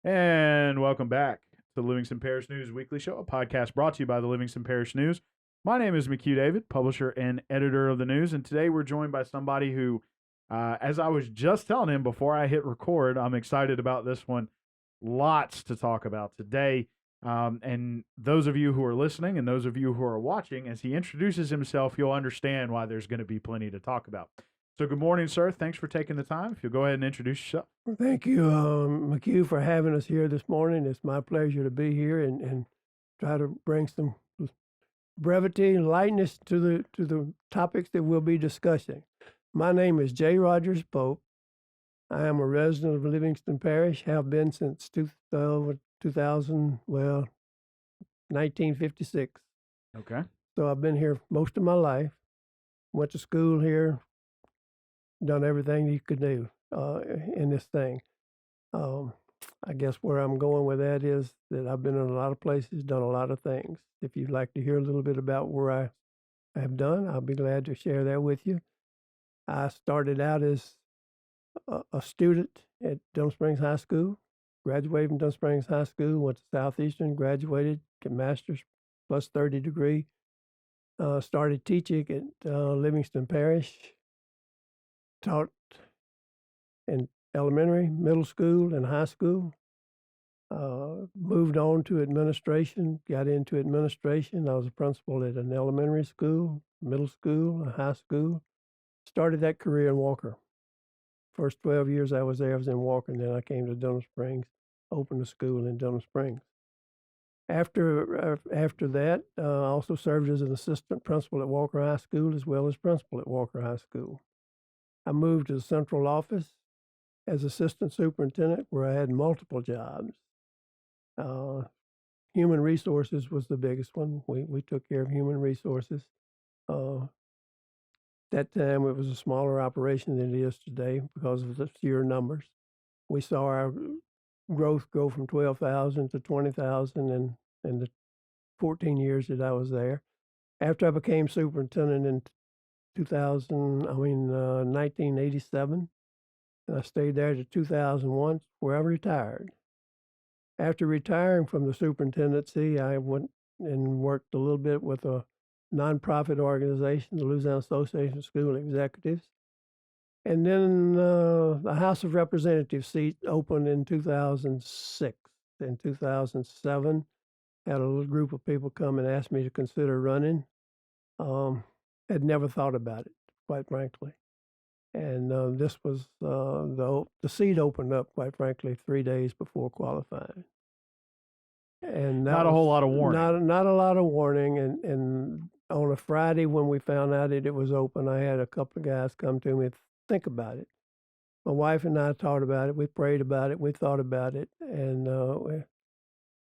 And welcome back to the Livingston Parish News Weekly Show, a podcast brought to you by the Livingston Parish News. My name is McHugh David, publisher and editor of the news, and today we're joined by somebody who, as I was just telling him before I hit record, I'm excited about this one. Lots to talk about today. And those of you who are listening and those of you who are watching, as he introduces himself, you'll understand why there's going to be plenty to talk about. So, good morning, sir. Thanks for taking the time. If you'll go ahead and introduce yourself. Well, thank you, McHugh, for having us here this morning. It's my pleasure to be here and try to bring some brevity and lightness to the topics that we'll be discussing. My name is J. Rogers Pope. I am a resident of Livingston Parish, have been since 2000, 1956. Okay. So I've been here most of my life. Went to school here, done everything you could do in this thing. I guess where I'm going with that is that I've been in a lot of places, done a lot of things. If you'd like to hear a little bit about where I have done, I'll be glad to share that with you. I started out as a student at Denham Springs High School, graduated from Denham Springs High School, went to Southeastern, graduated, get master's plus 30 degree, started teaching at Livingston Parish, taught in elementary, middle school, and high school. Moved on to administration, got into administration. I was a principal at an elementary school, middle school, a high school. Started that career in Walker. First 12 years I was there, I was in Walker, and then I came to Denham Springs, opened a school in Denham Springs. After that, I also served as an assistant principal at Walker High School as well as principal at Walker High School. I moved to the central office as assistant superintendent, where I had multiple jobs. Human resources was the biggest one. We took care of human resources. That time it was a smaller operation than it is today because of the sheer numbers. We saw our growth go from 12,000 to 20,000 in the 14 years that I was there. After I became superintendent in 1987, and I stayed there to 2001, where I retired. After retiring from the superintendency, I went and worked a little bit with a nonprofit organization, the Louisiana Association of School Executives. And then the House of Representatives seat opened in 2006. In 2007, had a little group of people come and ask me to consider running. Had never thought about it, quite frankly. And this was the seat opened up, quite frankly, 3 days before qualifying. And Not a whole lot of warning. Not a lot of warning. And on a Friday when we found out that it was open, I had a couple of guys come to me and think about it. My wife and I thought about it. We prayed about it. We thought about it. And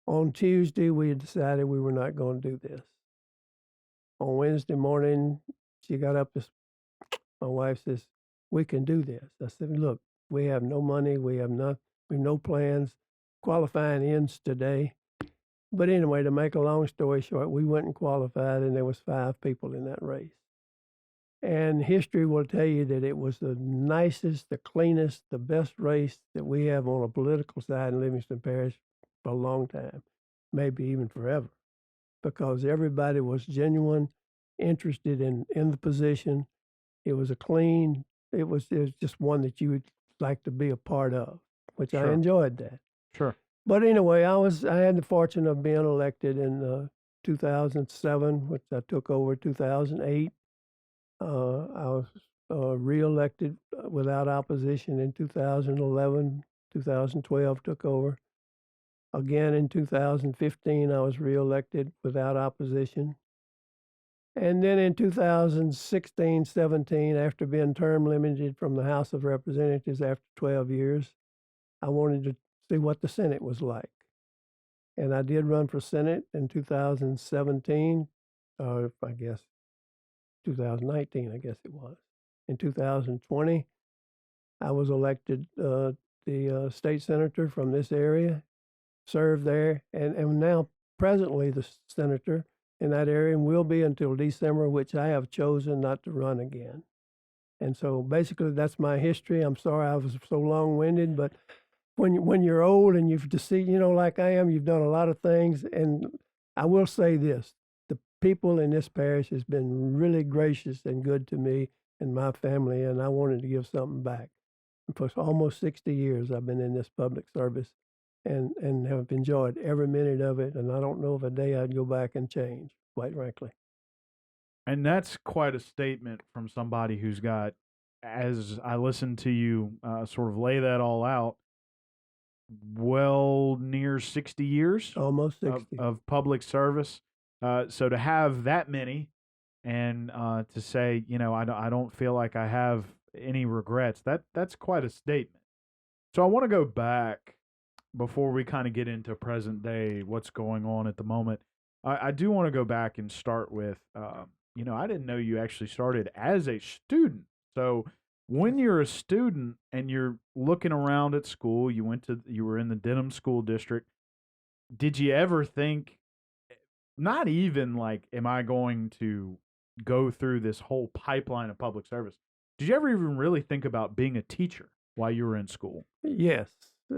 on Tuesday, we decided we were not going to do this. On Wednesday morning, she got up. My wife says, "We can do this." I said, "Look, we have no money. We have no plans. Qualifying ends today." But anyway, to make a long story short, we went and qualified, and there was 5 people in that race. And history will tell you that it was the nicest, the cleanest, the best race that we have on a political side in Livingston Parish for a long time, maybe even forever, because everybody was genuine, interested in the position. It was it was just one that you would like to be a part of, which I Sure. enjoyed that. Sure. But anyway, I had the fortune of being elected in 2007, which I took over 2008. I was reelected without opposition in 2011. 2012 took over. Again in 2015, I was reelected without opposition. And then in 2016, 17, after being term limited from the House of Representatives after 12 years, I wanted to see what the Senate was like. And I did run for Senate in 2017, I guess 2019, I guess it was. In 2020, I was elected the state senator from this area, served there, and am now presently the senator in that area and will be until December, which I have chosen not to run again. And so basically that's my history. I'm sorry I was so long-winded, but when you're old and you've deceived, like I am, you've done a lot of things. And I will say this: the people in this parish has been really gracious and good to me and my family, and I wanted to give something back. For almost 60 years, I've been in this public service, and have enjoyed every minute of it. And I don't know if a day I'd go back and change, quite frankly. And that's quite a statement from somebody who's got, as I listened to you sort of lay that all out, well near 60 years Almost of, 60. of public service. So to have that many and to say, I don't feel like I have any regrets, that's quite a statement. So I want to go back before we kind of get into present day, what's going on at the moment. I do want to go back and start with, I didn't know you actually started as a student. So when you're a student and you're looking around at school, you were in the Denham School District. Did you ever think, not even like, am I going to go through this whole pipeline of public service? Did you ever even really think about being a teacher while you were in school? Yes.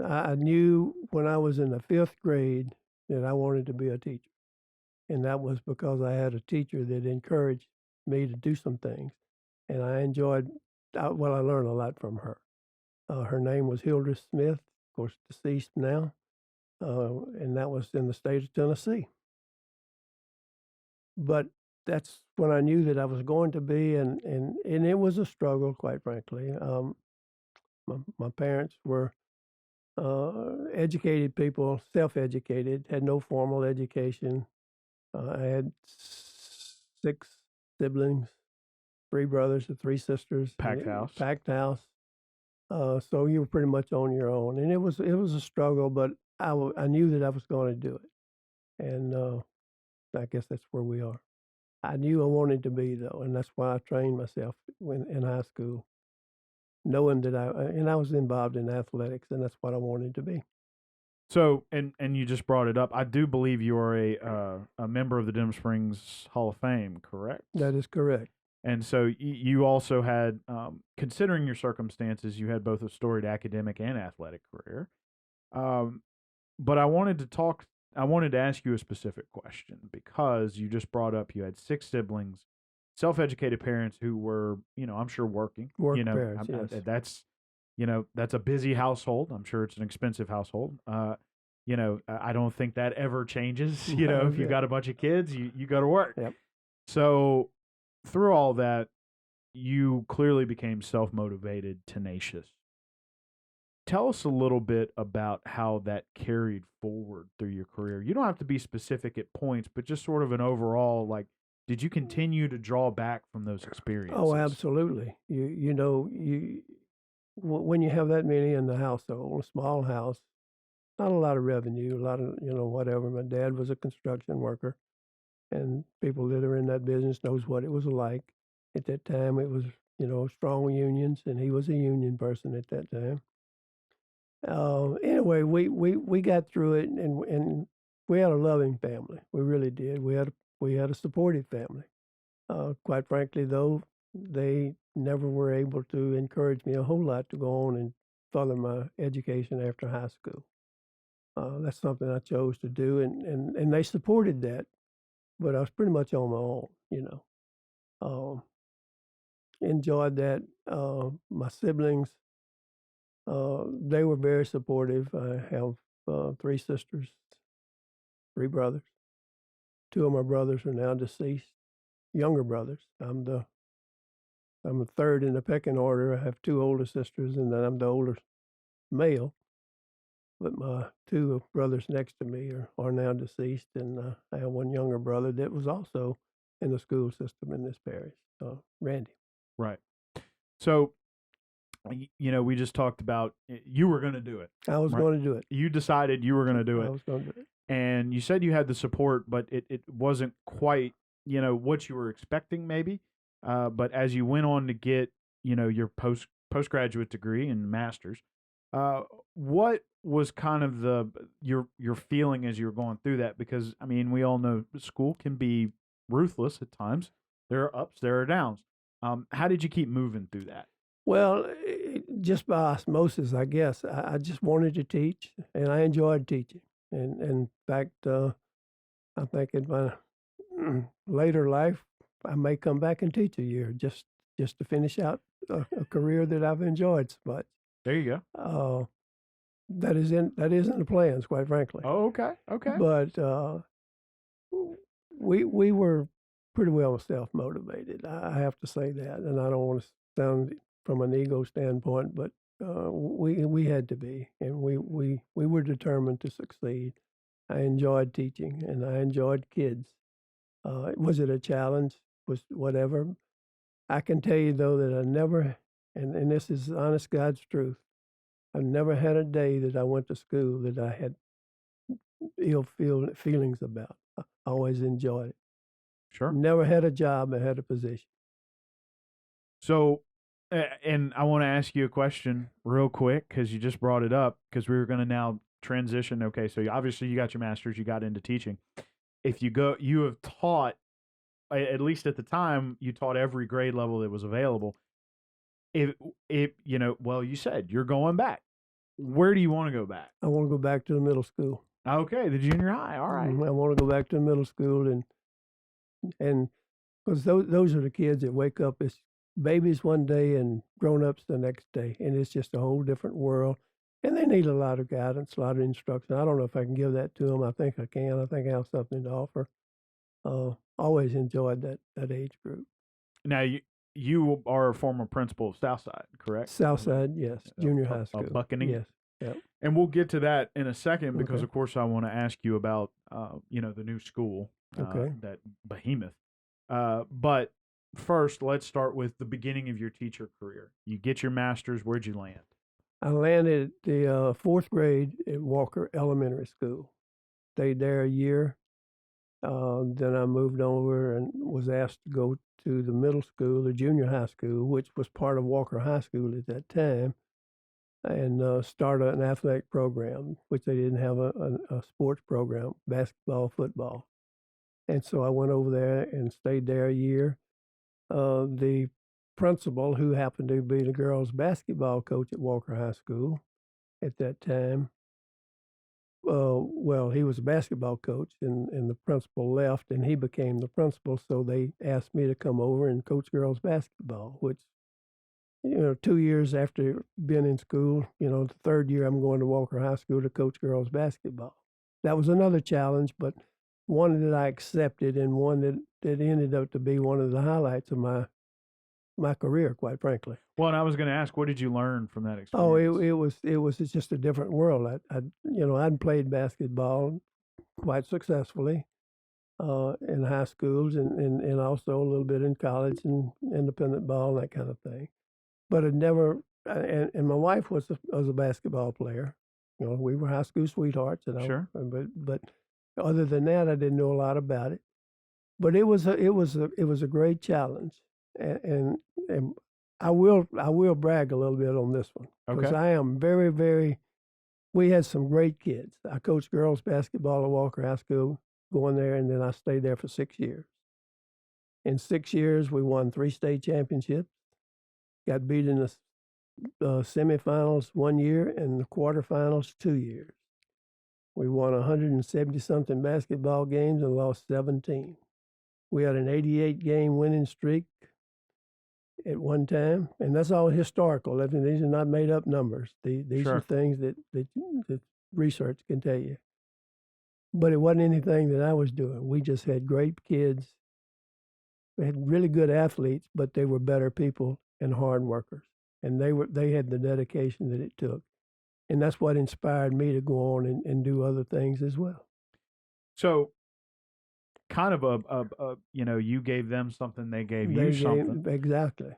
I knew when I was in the 5th grade that I wanted to be a teacher. And that was because I had a teacher that encouraged me to do some things. And I I learned a lot from her. Her name was Hilda Smith, of course, deceased now. And that was in the state of Tennessee. But that's when I knew that I was going to be, and it was a struggle, quite frankly. My parents were educated people, self-educated, had no formal education. I had 6 siblings, 3 brothers and 3 sisters. Packed house. Packed house. So you were pretty much on your own, and it was a struggle, but I knew that I was going to do it, and I guess that's where we are. I knew I wanted to be, though, and that's why I trained myself in high school, knowing that I was involved in athletics, and that's what I wanted to be. So, and you just brought it up. I do believe you are a member of the Denham Springs Hall of Fame, correct? That is correct. And so you also had, considering your circumstances, you had both a storied academic and athletic career. But I wanted to ask you a specific question because you just brought up you had 6 siblings, self-educated parents who were, I'm sure working. Parents, yes. That's a busy household. I'm sure it's an expensive household. I don't think that ever changes. If you got a bunch of kids, you go to work. Yep. So through all that, you clearly became self-motivated, tenacious. Tell us a little bit about how that carried forward through your career. You don't have to be specific at points, but just sort of an overall, like, did you continue to draw back from those experiences? Oh, absolutely. When you have that many in the household, a small house, not a lot of revenue, a lot of, whatever. My dad was a construction worker, and people that are in that business knows what it was like. At that time, it was, strong unions, and he was a union person at that time. Anyway, we got through it, and we had a loving family. We really did. We had a supportive family. Quite frankly, though, they never were able to encourage me a whole lot to go on and further my education after high school. That's something I chose to do, and they supported that, but I was pretty much on my own. Enjoyed that. My siblings, they were very supportive. I have 3 sisters, 3 brothers. 2 of my brothers are now deceased, younger brothers. I'm the 3rd in the pecking order. I have 2 older sisters, and then I'm the older male. But my 2 brothers next to me are now deceased, and I have 1 younger brother that was also in the school system in this parish, Randy. Right. So, we just talked about you were going to do it. I was going to do it. You decided you were going to do it. I was going to do it. And you said you had the support, but it wasn't quite, what you were expecting maybe. But as you went on to get, your postgraduate degree and master's, what was kind of your feeling as you were going through that? Because, I mean, we all know school can be ruthless at times. There are ups, there are downs. How did you keep moving through that? Well, just by osmosis, I guess. I just wanted to teach, and I enjoyed teaching. And in fact, I think in my later life, I may come back and teach a year just to finish out a career that I've enjoyed so much. There you go. That is in the plans, quite frankly. Oh, okay. Okay. But we were pretty well self motivated. I have to say that, and I don't want to sound from an ego standpoint, but we had to be, and we were determined to succeed. I enjoyed teaching, and I enjoyed kids. Was it a challenge? Was whatever. I can tell you though that I never, and this is honest God's truth. I've never had a day that I went to school that I had feelings about. I always enjoyed it. Sure. Never had a job. I had a position. So, and I want to ask you a question real quick because you just brought it up because we were going to now transition. Okay, so obviously you got your master's, you got into teaching. If you have taught, at least at the time, you taught every grade level that was available. If well, you said you're going back. Where do you want to go back? I want to go back to the middle school. Okay, the junior high. All right. I want to go back to the middle school and because those are the kids that wake up as babies one day and grown-ups the next day, and it's just a whole different world. And they need a lot of guidance, a lot of instruction. I don't know if I can give that to them. I think I can. I think I have something to offer. Always enjoyed that age group. Now you are a former principal of Southside, correct? Southside, yes, junior high school. Buckening. Yes. Yep. And we'll get to that in a second because, Okay. of course, I want to ask you about, the new school, Okay. that behemoth. But first, let's start with the beginning of your teacher career. You get your master's. Where'd you land? I landed at the fourth grade at Walker Elementary School. Stayed there a year. Then I moved over and was asked to go to the middle school, the junior high school, which was part of Walker High School at that time, and start an athletic program, which they didn't have a sports program, basketball, football. And so I went over there and stayed there a year. The principal, who happened to be the girls' basketball coach at Walker High School at that time, well, he was a basketball coach, and the principal left, and he became the principal. So they asked me to come over and coach girls basketball, which, 2 years after being in school, the third year I'm going to Walker High School to coach girls basketball. That was another challenge, but one that I accepted, and one that ended up to be one of the highlights of my career, quite frankly. Well, and I was going to ask, what did you learn from that experience? Oh, it was just a different world. I'd played basketball quite successfully in high schools and also a little bit in college and independent ball and that kind of thing. But it never. And my wife was a basketball player. We were high school sweethearts, Sure. But other than that, I didn't know a lot about it. But it was a great challenge, and I will brag a little bit on this one because Okay. I am very, very. We had some great kids. I coached girls basketball at Walker High School, going there, and then I stayed there for 6 years. In 6 years, we won 3 state championships. Got beat in the semifinals 1 year and the quarterfinals 2 years. We won 170-something basketball games and lost 17. We had an 88-game winning streak at one time, and that's all historical. These are not made-up numbers. These Sure. are things that research can tell you. But it wasn't anything that I was doing. We just had great kids. We had really good athletes, but they were better people and hard workers, and they had the dedication that it took. And that's what inspired me to go on and do other things as well. So, kind of you gave them something, they gave you something. Exactly.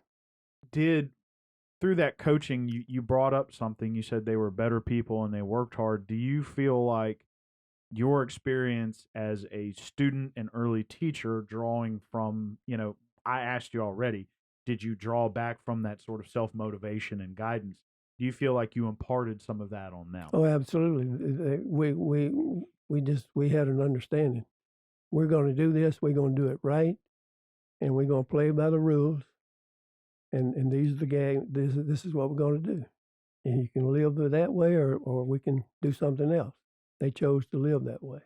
Through that coaching, you brought up something. You said they were better people and they worked hard. Do you feel like your experience as a student and early teacher, drawing from, I asked you already, did you draw back from that sort of self-motivation and guidance? Do you feel like you imparted some of that on them? Oh, absolutely. We had an understanding. We're going to do this. We're going to do it right, and we're going to play by the rules. And these are the game. This is what we're going to do. and you can live that way, or we can do something else. They chose to live that way,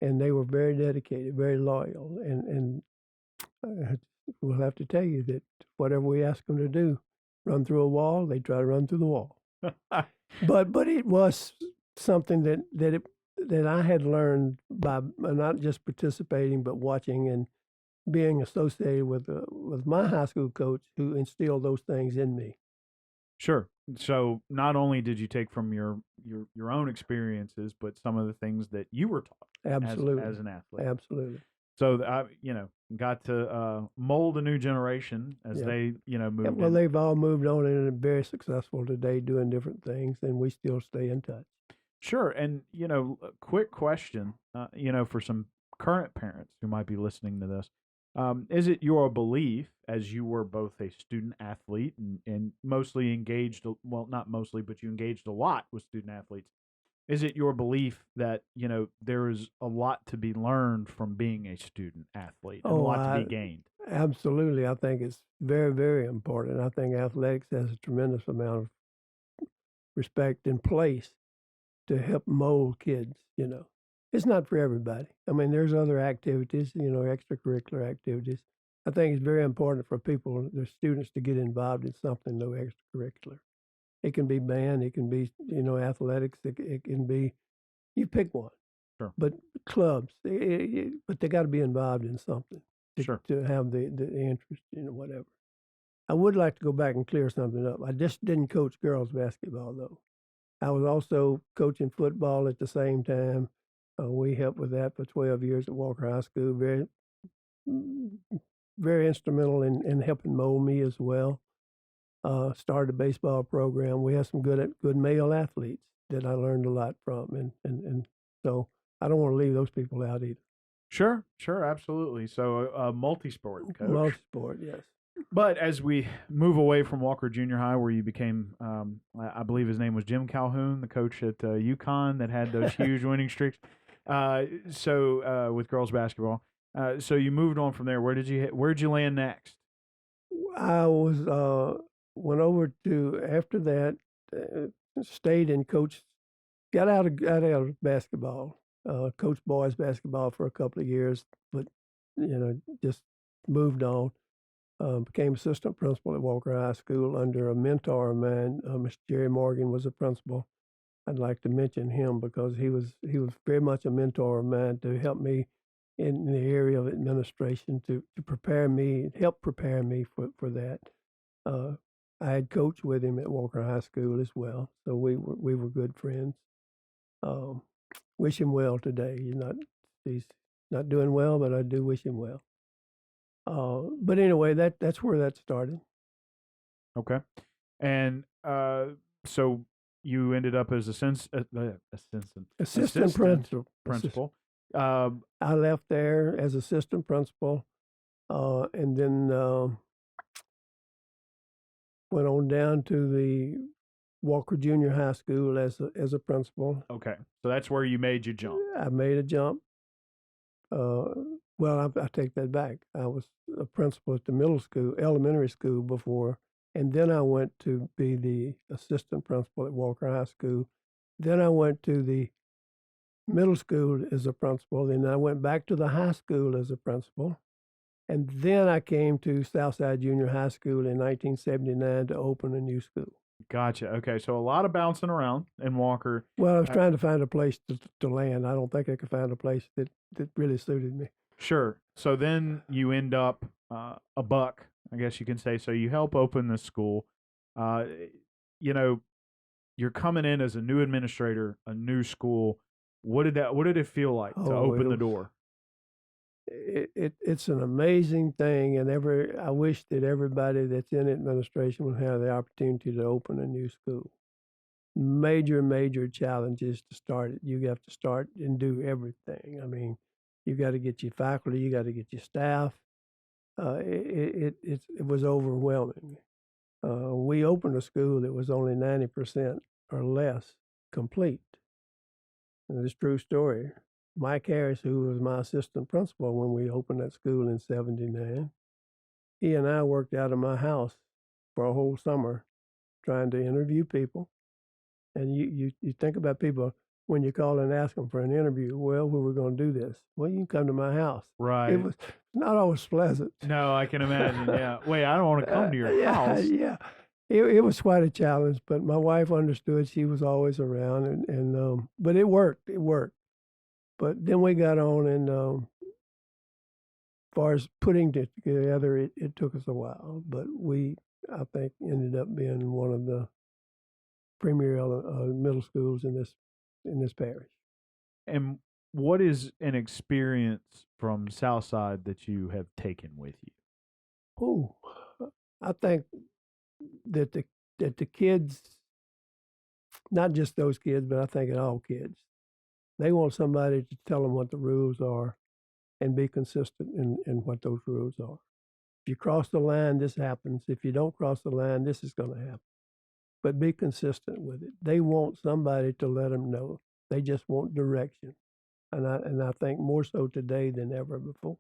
and they were very dedicated, very loyal, and we'll have to tell you that whatever we ask them to do, run through a wall, they try to run through the wall. But it was something that I had learned by not just participating, but watching and being associated with my high school coach, who instilled those things in me. Sure. So not only did you take from your own experiences, but some of the things that you were taught Absolutely, as an athlete. absolutely. So I, got to mold a new generation as Yeah. they, moved. Yeah, well, in. they've all moved on and are very successful today, doing different things, and we still stay in touch. Sure. And, a quick question, for some current parents who might be listening to this. Is it your belief, as you were both a student athlete and mostly engaged, well, not mostly, but you engaged a lot with student athletes? Is it your belief that, there is a lot to be learned from being a student athlete and a lot to be gained? Absolutely. I think it's very, very important. I think athletics has a tremendous amount of respect and place to help mold kids. It's not for everybody. I mean, there's other activities, extracurricular activities. I think it's very important for people, the students, to get involved in something though extracurricular. It can be band, it can be, athletics, it can be, you pick one. Sure. But clubs, but they got to be involved in something to have the interest, whatever. I would like to go back and clear something up. I just didn't coach girls basketball, though. I was also coaching football at the same time. We helped with that for 12 years at Walker High School. Very, very instrumental in helping mold me as well. Started a baseball program. We had some good male athletes that I learned a lot from, and so I don't want to leave those people out either. Sure, absolutely. So a multi-sport coach. Multi-sport, yes. But as we move away from Walker Junior High, where you became, I believe his name was Jim Calhoun, the coach at UConn that had those huge winning streaks. So with girls basketball, so you moved on from there. Where'd you land next? I went over to, after that, stayed and coached. Got out of basketball. Coached boys basketball for a couple of years, but just moved on. Became assistant principal at Walker High School under a mentor of mine. Mr. Jerry Morgan was a principal. I'd like to mention him because he was very much a mentor of mine to help me in the area of administration to help prepare me for that. I had coached with him at Walker High School as well, so we were good friends. Wish him well today. He's not doing well, but I do wish him well. But anyway, that's where that started. Okay, and so you ended up as assistant principal. I left there as assistant principal, and then went on down to the Walker Junior High School as a principal. Okay, so that's where you made your jump. I made a jump. Well, I take that back. I was a principal at the elementary school before, and then I went to be the assistant principal at Walker High School. Then I went to the middle school as a principal. Then I went back to the high school as a principal. And then I came to Southside Junior High School in 1979 to open a new school. Gotcha. Okay, so a lot of bouncing around in Walker. Well, I was trying to find a place to land. I don't think I could find a place that really suited me. Sure. So then you end up a buck, I guess you can say. So you help open the school. You're coming in as a new administrator, a new school. What did it feel like to open the door? It's an amazing thing, and I wish that everybody that's in administration would have the opportunity to open a new school. Major challenges to start it. You have to start and do everything. I mean, you got to get your faculty, you got to get your staff. It was overwhelming. We opened a school that was only 90% or less complete. And it's a true story. Mike Harris, who was my assistant principal when we opened that school in '79, he and I worked out of my house for a whole summer trying to interview people. And you think about people when you call and ask them for an interview. Well, we were going to do this. Well, you can come to my house. It Right. was not always pleasant. No, I can imagine. Yeah. Wait, I don't want to come to your Yeah, house. yeah. It was quite a challenge, but my wife understood. She was always around, and but it worked. It worked. But then we got on, and as far as putting it together, it took us a while. But we, I think, ended up being one of the premier middle schools in this parish. And what is an experience from Southside that you have taken with you? Oh, I think that the kids, not just those kids, but I think all kids, they want somebody to tell them what the rules are and be consistent in what those rules are. If you cross the line, this happens. If you don't cross the line, this is going to happen. But be consistent with it. They want somebody to let them know. They just want direction. And I think more so today than ever before,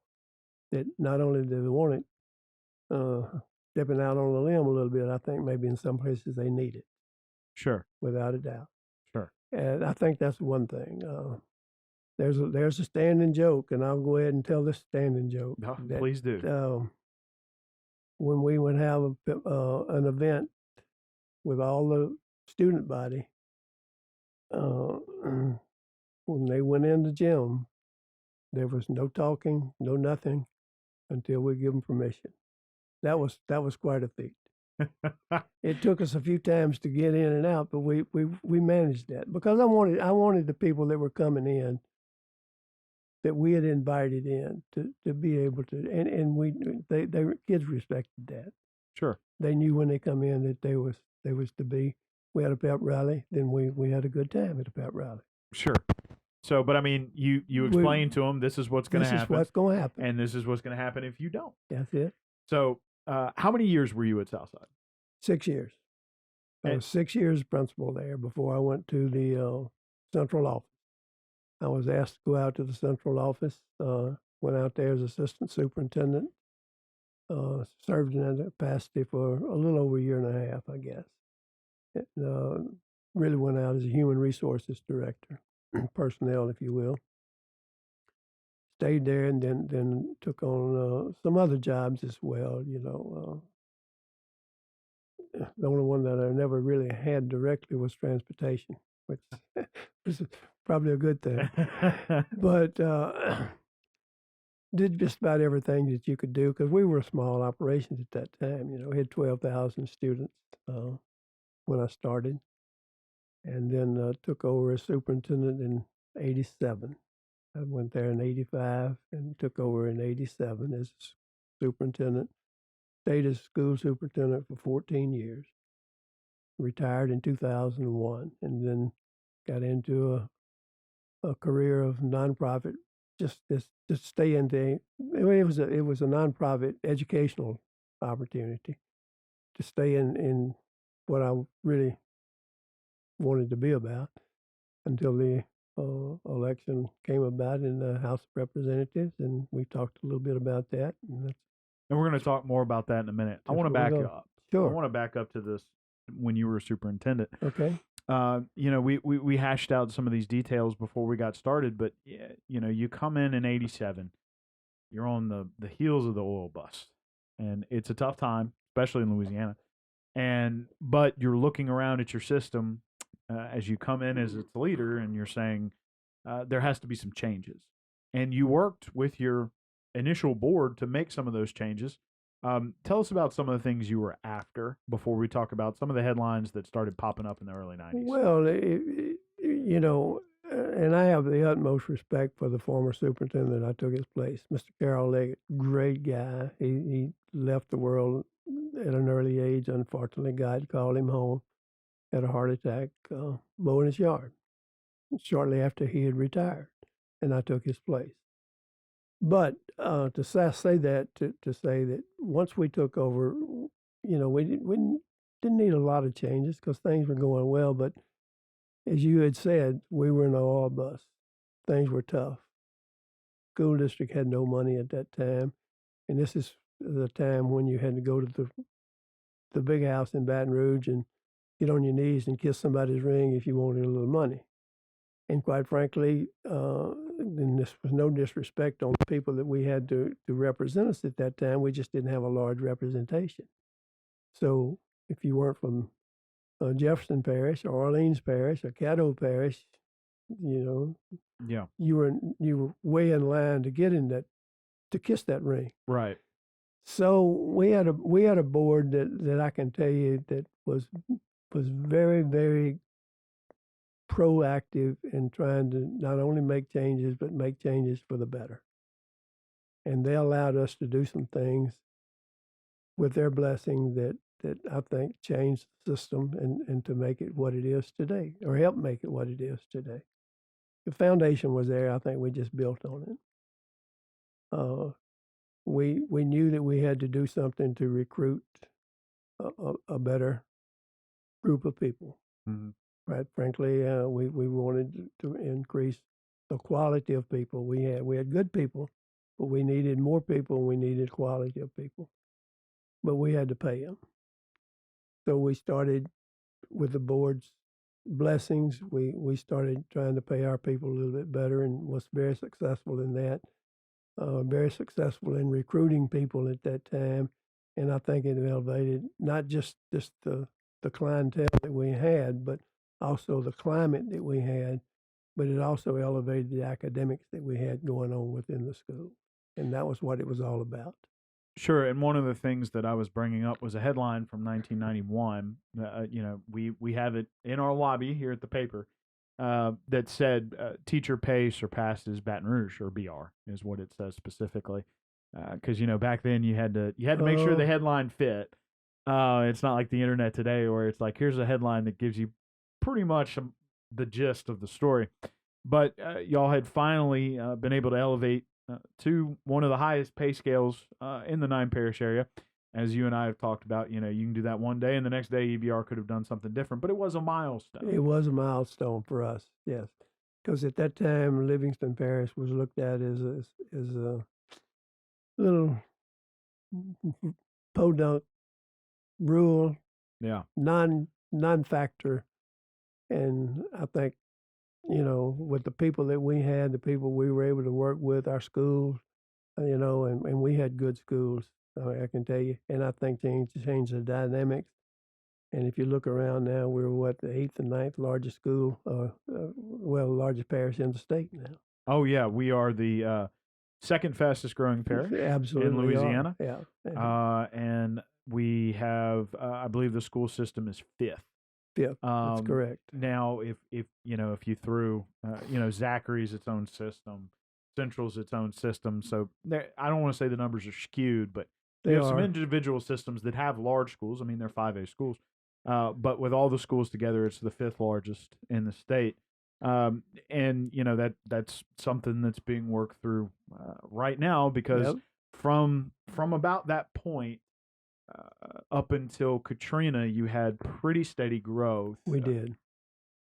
that not only do they want it, stepping out on a limb a little bit, I think maybe in some places they need it. Sure. Without a doubt. Sure. And I think that's one thing. There's a standing joke, and I'll go ahead and tell this standing joke. No, that, please do. When we would have an event with all the student body, when they went in the gym, there was no talking, no nothing, until we give them permission. That was quite a feat. It took us a few times to get in and out, but we managed that because I wanted the people that were coming in, that we had invited in, to be able to, and they kids respected that. Sure. They knew when they come in that they was to be. We had a pep rally, then we had a good time at a pep rally. Sure. So, but I mean, you explain to them this is what's going to happen. This is what's going to happen, and this is what's going to happen if you don't. That's it. So, how many years were you at Southside? 6 years. I was 6 years principal there before I went to the central office. I was asked to go out to the central office, went out there as assistant superintendent, served in that capacity for a little over a year and a half, I guess. Really went out as a human resources director, personnel, if you will. Stayed there and then took on some other jobs as well, the only one that I never really had directly was transportation, which is probably a good thing. But did just about everything that you could do because we were a small operation at that time. We had 12,000 students when I started, and then took over as superintendent in '87. I went there in '85 and took over in '87 as superintendent. Stayed as school superintendent for 14 years. Retired in 2001, and then got into a career of nonprofit. Just stay into it was a nonprofit educational opportunity to stay in what I really wanted to be about until the election came about in the House of Representatives, and we talked a little bit about that. And we're going to talk more about that in a minute. I want to back up. Sure. I want to back up to this when you were a superintendent. Okay. We hashed out some of these details before we got started, but you come in '87, you're on the heels of the oil bust, and it's a tough time, especially in Louisiana. But you're looking around at your system as you come in as its leader, and you're saying there has to be some changes. And you worked with your initial board to make some of those changes. Tell us about some of the things you were after before we talk about some of the headlines that started popping up in the early '90s. Well, and I have the utmost respect for the former superintendent I took his place, Mr. Carroll Leggett. Great guy. He left the world at an early age. Unfortunately, God called him home. Had a heart attack mowing his yard shortly after he had retired, and I took his place. But to say that, to say that once we took over, we didn't need a lot of changes because things were going well. But as you had said, we were in an oil bust. Things were tough. School district had no money at that time, and this is the time when you had to go to the big house in Baton Rouge and get on your knees and kiss somebody's ring if you wanted a little money. And quite frankly, and this was no disrespect on the people that we had to represent us at that time, we just didn't have a large representation. So if you weren't from Jefferson Parish or Orleans Parish or Caddo Parish, you know, Yeah. you were way in line to get in that, to kiss that ring. Right. So we had a board that I can tell you that was very, very proactive in trying to not only make changes, but make changes for the better. And they allowed us to do some things with their blessing that I think changed the system and to make it what it is today, or help make it what it is today. The foundation was there. I think we just built on it. We knew that we had to do something to recruit a better group of people. Mm-hmm. Right. Frankly, we wanted to increase the quality of people we had. We had good people, but we needed more people. We needed quality of people, but we had to pay them. So we started with the board's blessings. We started trying to pay our people a little bit better, and was very successful in that. Very successful in recruiting people at that time, and I think it elevated not just the clientele that we had, but also the climate that we had, but it also elevated the academics that we had going on within the school. And that was what it was all about. Sure. And one of the things that I was bringing up was a headline from 1991. We have it in our lobby here at the paper that said teacher pay surpasses Baton Rouge, or BR is what it says specifically. Because back then you had to make sure the headline fit. It's not like the internet today where it's like, here's a headline that gives you pretty much the gist of the story. But y'all had finally been able to elevate to one of the highest pay scales in the 9 parish area. As you and I have talked about, you can do that one day, and the next day EBR could have done something different, but it was a milestone. It was a milestone for us, yes. Because at that time, Livingston Parish was looked at as a little podunk, rural, non-factor. And I think, with the people that we had, the people we were able to work with, our schools, and we had good schools, I can tell you. And I think changed the dynamics. And if you look around now, we're the 8th and 9th largest school, largest parish in the state now. Oh, yeah. We are the second fastest growing parish Absolutely in Louisiana. Yeah. And we have, I believe the school system is 5th. That's correct. Now, if you threw, Zachary's its own system, Central's its own system. So I don't want to say the numbers are skewed, but you have some individual systems that have large schools. I mean, they're 5A schools. But with all the schools together, it's the 5th largest in the state. And that's something that's being worked through right now, because from about that point up until Katrina, you had pretty steady growth. We did.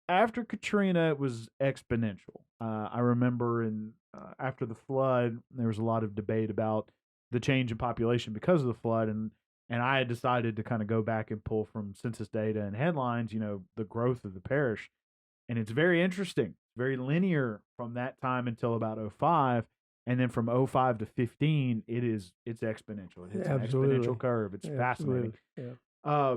After Katrina, it was exponential. I remember after the flood, there was a lot of debate about the change in population because of the flood, and I had decided to kind of go back and pull from census data and headlines, the growth of the parish. And it's very interesting, very linear from that time until about 2005. And then from 2005 to 2015, it's exponential. It's an exponential curve. It's fascinating. Yeah.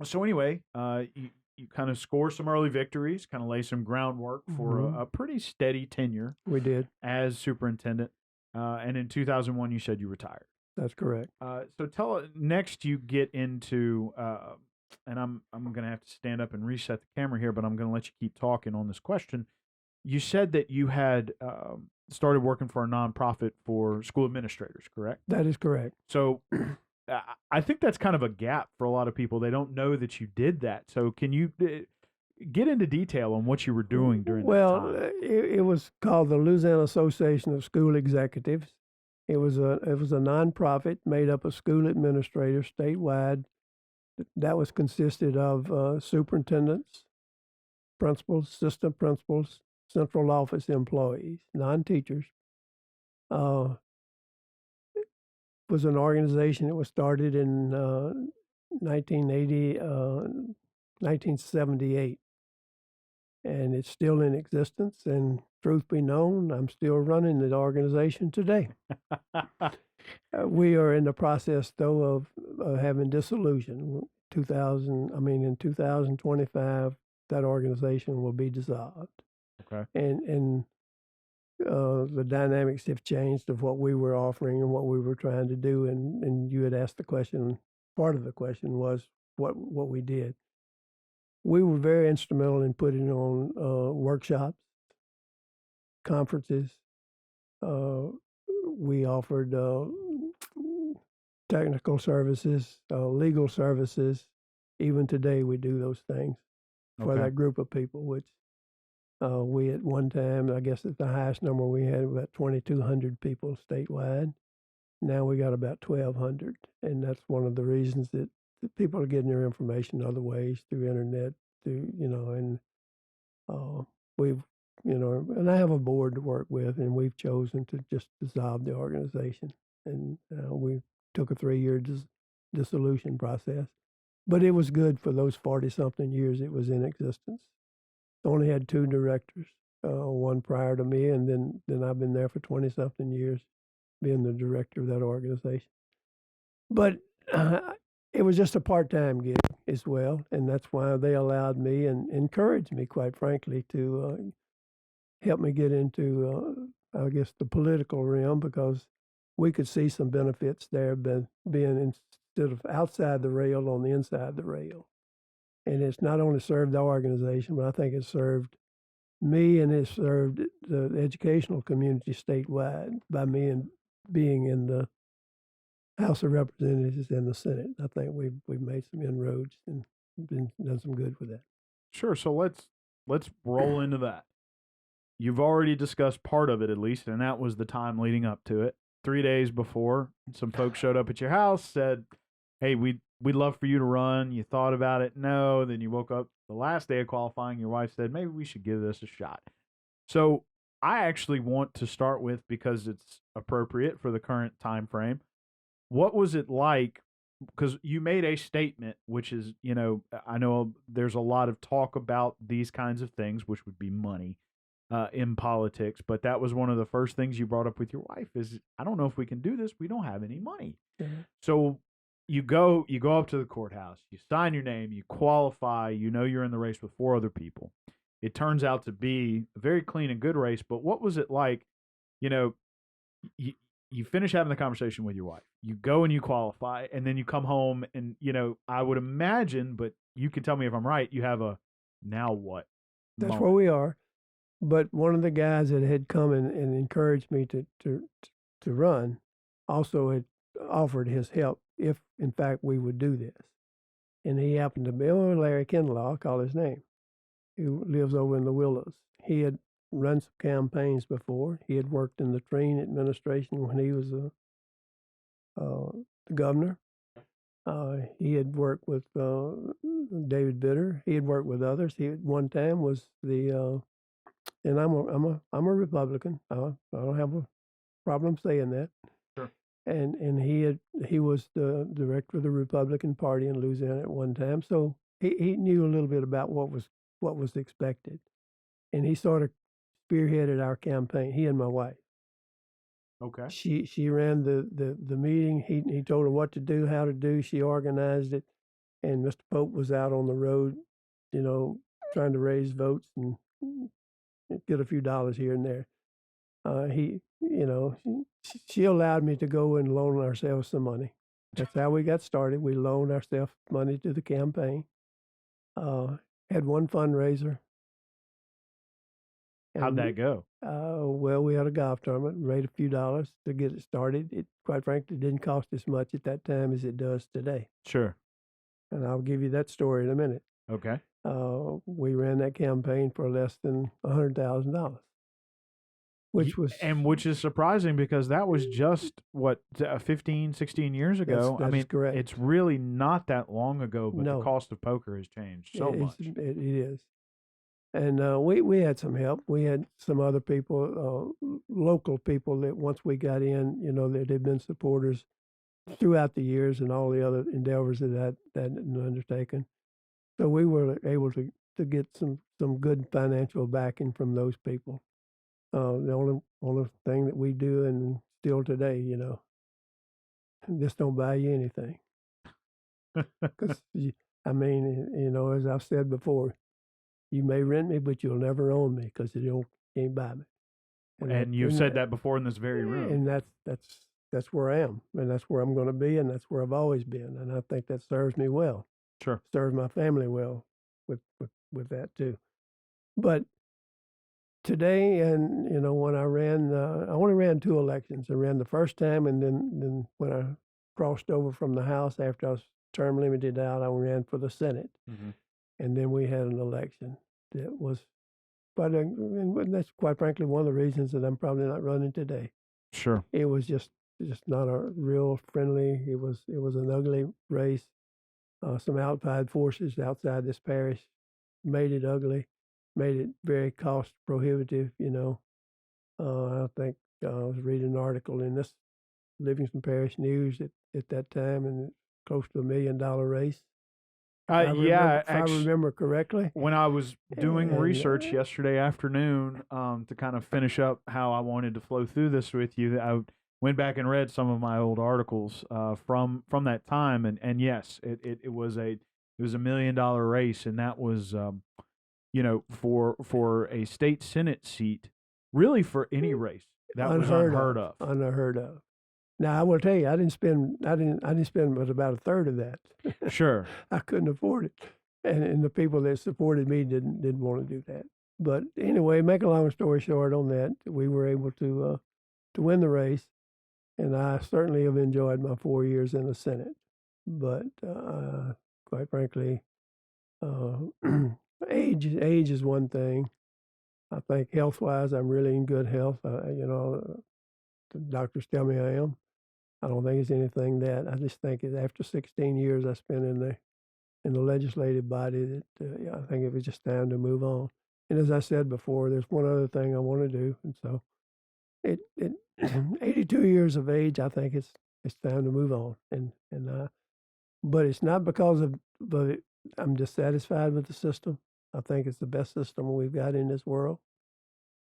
So anyway, you kind of score some early victories, kind of lay some groundwork for a pretty steady tenure. We did. As superintendent. And in 2001, you said you retired. That's correct. So next you get into, and I'm going to have to stand up and reset the camera here, but I'm going to let you keep talking on this question. You said that you had started working for a nonprofit for school administrators, correct? That is correct. So I think that's kind of a gap for a lot of people. They don't know that you did that. So can you get into detail on what you were doing during that time? Well, it was called the Louisiana Association of School Executives. It was a nonprofit made up of school administrators statewide. That was consisted of superintendents, principals, assistant principals, central office employees, non-teachers. It was an organization that was started in 1980. 1978, and it's still in existence. And truth be known, I'm still running the organization today. We are in the process, though, of having dissolution. In 2025, that organization will be dissolved. Okay. And the dynamics have changed of what we were offering and what we were trying to do. And you had asked the question. Part of the question was what we did. We were very instrumental in putting on workshops, conferences. We offered technical services, legal services. Even today, we do those things for Okay. that group of people, which we at one time, I guess at the highest number we had about 2,200 people statewide. Now we got about 1,200, and that's one of the reasons that people are getting their information other ways through internet, and we've, and I have a board to work with, and we've chosen to just dissolve the organization, and we took a 3-year dissolution process, but it was good for those 40-something years it was in existence. Only had 2 directors, one prior to me, and then I've been there for 20-something years, being the director of that organization. But it was just a part-time gig as well, and that's why they allowed me and encouraged me, quite frankly, to help me get into, I guess, the political realm, because we could see some benefits there, being instead of outside the rail, on the inside the rail. And it's not only served the organization, but I think it's served me, and it's served the educational community statewide by me and being in the House of Representatives and the Senate. I think we've made some inroads and done some good with that. Sure. So let's roll into that. You've already discussed part of it, at least, and that was the time leading up to it. 3 days before, some folks showed up at your house, said, "Hey, we'd love for you to run." You thought about it, no. Then you woke up the last day of qualifying. Your wife said, "Maybe we should give this a shot." So I actually want to start with, because it's appropriate for the current time frame. What was it like? Because you made a statement, which is, I know there's a lot of talk about these kinds of things, which would be money in politics, but that was one of the first things you brought up with your wife is, "I don't know if we can do this. We don't have any money." Mm-hmm. So you go up to the courthouse, you sign your name, you qualify, you're in the race with 4 other people. It turns out to be a very clean and good race, but what was it like? You, you finish having the conversation with your wife, you go and you qualify, and then you come home and, I would imagine, but you can tell me if I'm right, you have a now what That's moment. where we are. But one of the guys that had come and encouraged me to run also had offered his help if, in fact, we would do this. And he happened to be Larry Kinlaw, I'll call his name, who lives over in the Willows. He had run some campaigns before. He had worked in the train administration when he was the governor. He had worked with David Bitter. He had worked with others. He at one time was the and I'm a Republican. I don't have a problem saying that. Sure. And he was the director of the Republican Party in Louisiana at one time, so he knew a little bit about what was expected, and he sort of spearheaded our campaign. He and my wife. Okay. She ran the meeting. He told her what to do, how to do. She organized it, and Mr. Pope was out on the road, trying to raise votes and get a few dollars here and there. She allowed me to go and loan ourselves some money. That's how we got started. We loaned ourselves money to the campaign. Had one fundraiser. How'd that go? Well, we had a golf tournament, made a few dollars to get it started. It, quite frankly, didn't cost as much at that time as it does today. Sure. And I'll give you that story in a minute. Okay. We ran that campaign for less than $100,000. Which is surprising, because that was just 15, 16 years ago. That's correct. It's really not that long ago, but No. The cost of poker has changed so much. It is. And we had some help. We had some other people, local people that once we got in, that had been supporters throughout the years and all the other endeavors that I'd undertaken. So we were able to get some good financial backing from those people. The only thing that we do, and still today, just don't buy you anything. Because I mean, as I've said before, you may rent me, but you'll never own me because you can't buy me. And you've said that before in this very room. And that's where I am, and that's where I'm going to be, and that's where I've always been, and I think that serves me well. Sure. Serves my family well with that too. But today, and when I ran, I only ran 2 elections. I ran the first time, and then when I crossed over from the House after I was term limited out, I ran for the Senate, and then we had an election that was. But and that's quite frankly one of the reasons that I'm probably not running today. Sure. It was just not a real friendly. It was an ugly race. Some outside forces outside this parish made it ugly, made it very cost prohibitive. I think I was reading an article in this Livingston Parish News at that time, and it's close to $1 million race. Yeah, if I remember correctly. When I was doing research yesterday afternoon to kind of finish up how I wanted to flow through this with you, I went back and read some of my old articles from that time, and yes, it was a $1 million race, and that was for a state senate seat, really for any race that was unheard of. Unheard of. Now I will tell you, I didn't spend but about a third of that. Sure. I couldn't afford it, and the people that supported me didn't want to do that. But anyway, make a long story short, on that, we were able to win the race, and I certainly have enjoyed my 4 years in the Senate. But quite frankly, age is one thing. I think health wise, I'm really in good health. The doctors tell me I am. I don't think it's anything that. I just think after 16 years I spent in the legislative body, that I think it was just time to move on. And as I said before, there's one other thing I want to do, and so 82 years of age, I think it's time to move on. But it's not because of I'm dissatisfied with the system. I think it's the best system we've got in this world.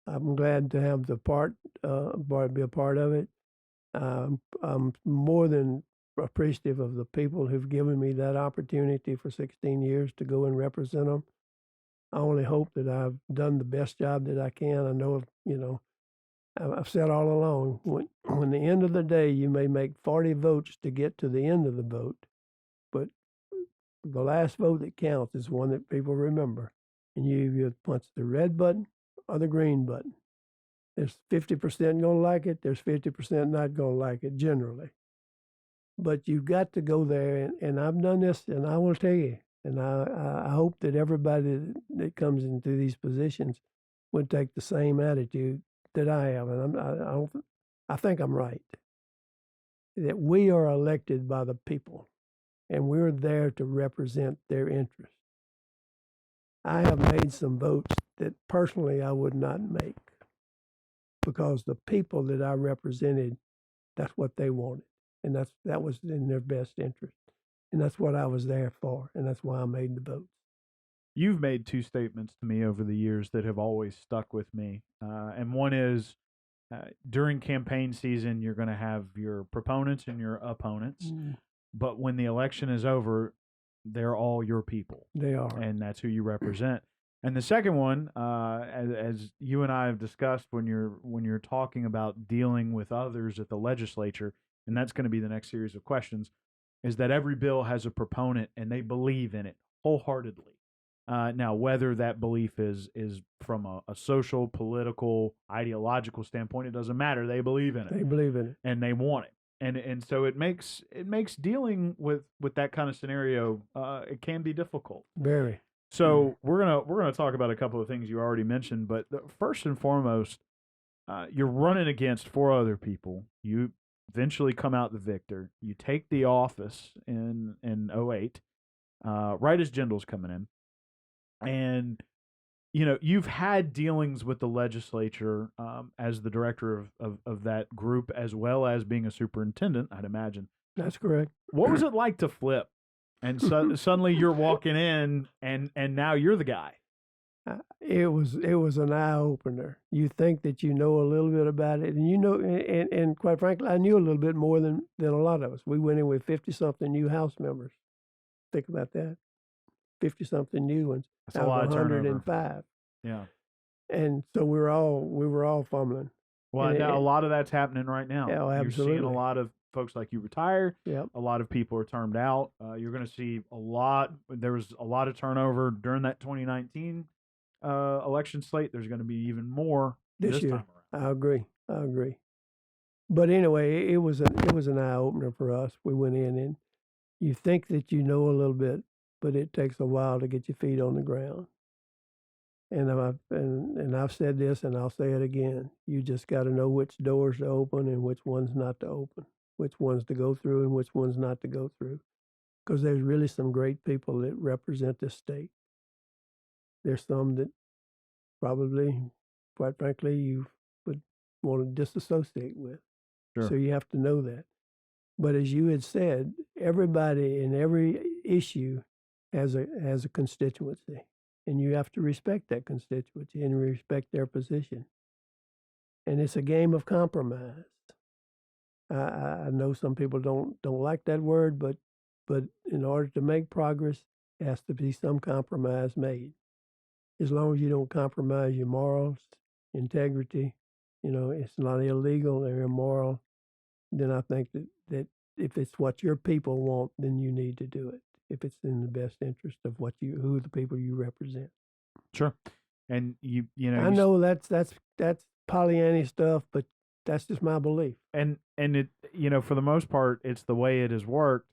I'm glad to have be a part of it. I'm more than appreciative of the people who've given me that opportunity for 16 years to go and represent them. I only hope that I've done the best job that I can. I know, I've said all along, when the end of the day, you may make 40 votes to get to the end of the vote, but the last vote that counts is one that people remember. And you punch the red button or the green button. There's 50% going to like it. There's 50% not going to like it, generally. But you've got to go there, and I've done this, and I will tell you, and I hope that everybody that comes into these positions would take the same attitude that I have, and I think I'm right. That we are elected by the people, and we're there to represent their interests. I have made some votes that personally I would not make, because the people that I represented, that's what they wanted. And that was in their best interest. And that's what I was there for. And that's why I made the votes. You've made 2 statements to me over the years that have always stuck with me. And one is during campaign season, you're going to have your proponents and your opponents. But when the election is over, they're all your people. They are. And that's who you represent. And the second one, as you and I have discussed, when you're talking about dealing with others at the legislature, and that's going to be the next series of questions, is that every bill has a proponent and they believe in it wholeheartedly. Now, whether that belief is from a social, political, ideological standpoint, it doesn't matter. They believe in it. They believe in it, and they want it. And so it makes dealing with that kind of scenario it can be difficult. Very. So we're gonna talk about a couple of things you already mentioned, but first and foremost, you're running against 4 other people. You eventually come out the victor. You take the office in 2008, right as Jindal's coming in, and you've had dealings with the legislature as the director of that group, as well as being a superintendent, I'd imagine. That's correct. What was it like to flip And suddenly you're walking in, and now you're the guy. It was an eye opener. You think that you know a little bit about it, and and quite frankly, I knew a little bit more than a lot of us. We went in with 50-something new house members. Think about that, 50-something new ones That's a out lot of of turnover. 105, Yeah. and so we were all fumbling. Well, And now a lot of that's happening right now. Oh, You're seeing a absolutely. lot of folks like you retire. Yep. A lot of people are termed out. You're going to see a lot. There was a lot of turnover during that 2019 election slate. There's going to be even more this year. time around. I agree. But anyway, it was an eye opener for us. We went in, and you think that you know a little bit, but it takes a while to get your feet on the ground. And I've said this, and I'll say it again. You just got to know which doors to open and which ones not to open, which ones to go through and which ones not to go through. Because there's really some great people that represent this state. There's some that probably, quite frankly, you would want to disassociate with. Sure. So you have to know that. But as you had said, everybody in every issue has a constituency, and you have to respect that constituency and respect their position. And it's a game of compromise. I know some people don't like that word, but in order to make progress, there has to be some compromise made. As long as you don't compromise your morals, integrity, it's not illegal or immoral, then I think that if it's what your people want, then you need to do it. If it's in the best interest of who the people you represent. Sure. And I know that's Pollyanna stuff, but that's just my belief. And it, for the most part, it's the way it has worked